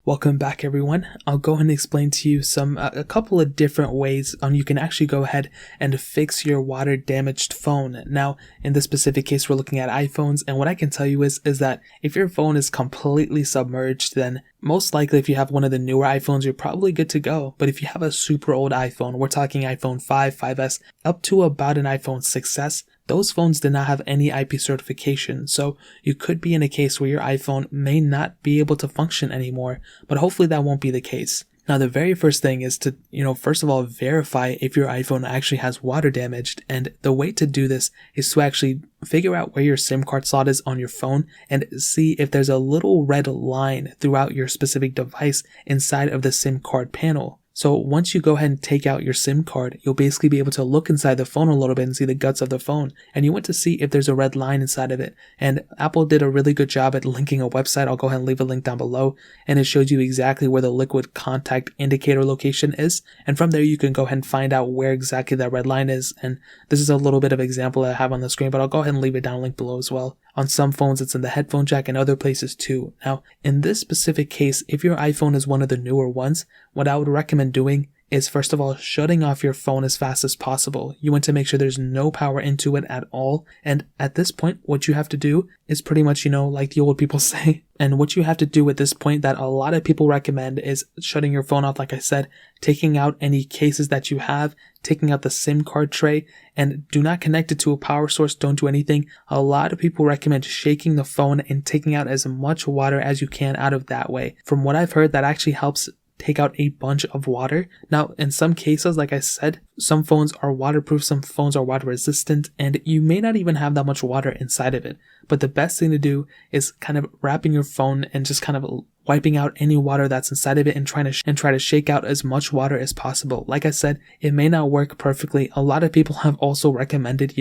Welcome back everyone. I'll go ahead and explain to you a couple of different ways you can actually go ahead and fix your water damaged phone. Now, in this specific case, we're looking at iPhones, and what I can tell you is that if your phone is completely submerged, then most likely if you have one of the newer iPhones, you're probably good to go. But if you have a super old iPhone, we're talking iPhone 5, 5S, up to about an iPhone 6S, those phones did not have any IP certification, so you could be in a case where your iPhone may not be able to function anymore, but hopefully that won't be the case. Now, the very first thing is to, first of all, verify if your iPhone actually has water damaged, and the way to do this is to actually figure out where your SIM card slot is on your phone and see if there's a little red line throughout your specific device inside of the SIM card panel. So once you go ahead and take out your SIM card, you'll basically be able to look inside the phone a little bit and see the guts of the phone. And you want to see if there's a red line inside of it. And Apple did a really good job at linking a website. I'll go ahead and leave a link down below. And it shows you exactly where the liquid contact indicator location is. And from there, you can go ahead and find out where exactly that red line is. And this is a little bit of example that I have on the screen, but I'll go ahead and leave it down link below as well. On some phones, it's in the headphone jack and other places too. Now, in this specific case, if your iPhone is one of the newer ones, what I would recommend doing is first of all shutting off your phone as fast as possible. You want to make sure there's no power into it at all. And at this point, what you have to do is pretty much, like the old people say. And what you have to do at this point that a lot of people recommend is shutting your phone off, like I said, taking out any cases that you have, taking out the SIM card tray, and do not connect it to a power source. Don't do anything. A lot of people recommend shaking the phone and taking out as much water as you can out of that way. From what I've heard, that actually helps take out a bunch of water. Now, in some cases, like I said, some phones are waterproof, some phones are water resistant, and you may not even have that much water inside of it. But the best thing to do is kind of wrapping your phone and just kind of wiping out any water that's inside of it and try to shake out as much water as possible. Like I said, it may not work perfectly. A lot of people have also recommended,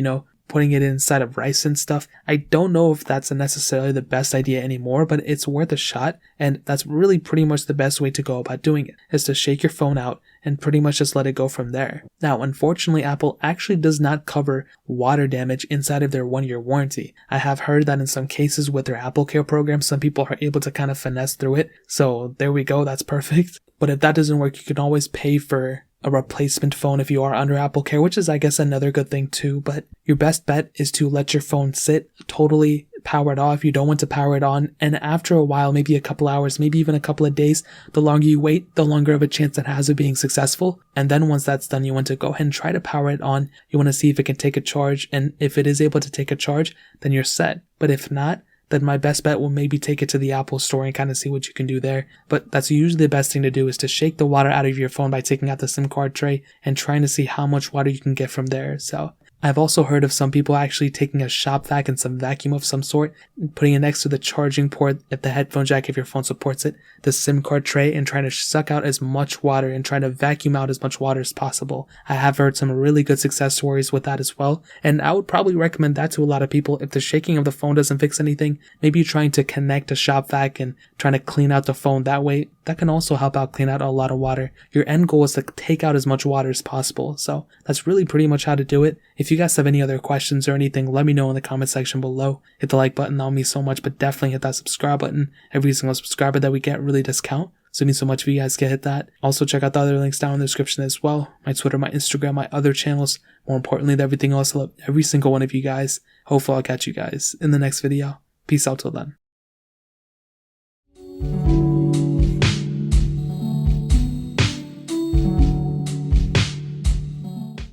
putting it inside of rice and stuff. I don't know if that's necessarily the best idea anymore, but it's worth a shot. And that's really pretty much the best way to go about doing it, is to shake your phone out and pretty much just let it go from there. Now, unfortunately, Apple actually does not cover water damage inside of their 1-year warranty. I have heard that in some cases with their Apple Care program, some people are able to kind of finesse through it. So there we go. That's perfect. But if that doesn't work, you can always pay for a replacement phone if you are under Apple Care, which is, I guess, another good thing too. But your best bet is to let your phone sit totally powered off. You don't want to power it on. And after a while, maybe a couple hours, maybe even a couple of days, the longer you wait, the longer of a chance it has of being successful. And then once that's done, you want to go ahead and try to power it on. You want to see if it can take a charge. And if it is able to take a charge, then you're set. But if not, then my best bet will maybe take it to the Apple store and kind of see what you can do there. But that's usually the best thing to do, is to shake the water out of your phone by taking out the SIM card tray and trying to see how much water you can get from there. So I've also heard of some people actually taking a shop vac and some vacuum of some sort, putting it next to the charging port at the headphone jack if your phone supports it, the SIM card tray, and trying to suck out as much water and trying to vacuum out as much water as possible. I have heard some really good success stories with that as well, and I would probably recommend that to a lot of people. If the shaking of the phone doesn't fix anything, maybe trying to connect a shop vac and trying to clean out the phone that way. That can also help out clean out a lot of water. Your end goal is to take out as much water as possible. So that's really pretty much how to do it. If you guys have any other questions or anything, let me know in the comment section below. Hit the like button, that'll mean so much, but definitely hit that subscribe button. Every single subscriber that we get really does count. So it means so much if you guys can hit that. Also check out the other links down in the description as well. My Twitter, my Instagram, my other channels. More importantly than everything else, I love every single one of you guys. Hopefully I'll catch you guys in the next video. Peace out till then.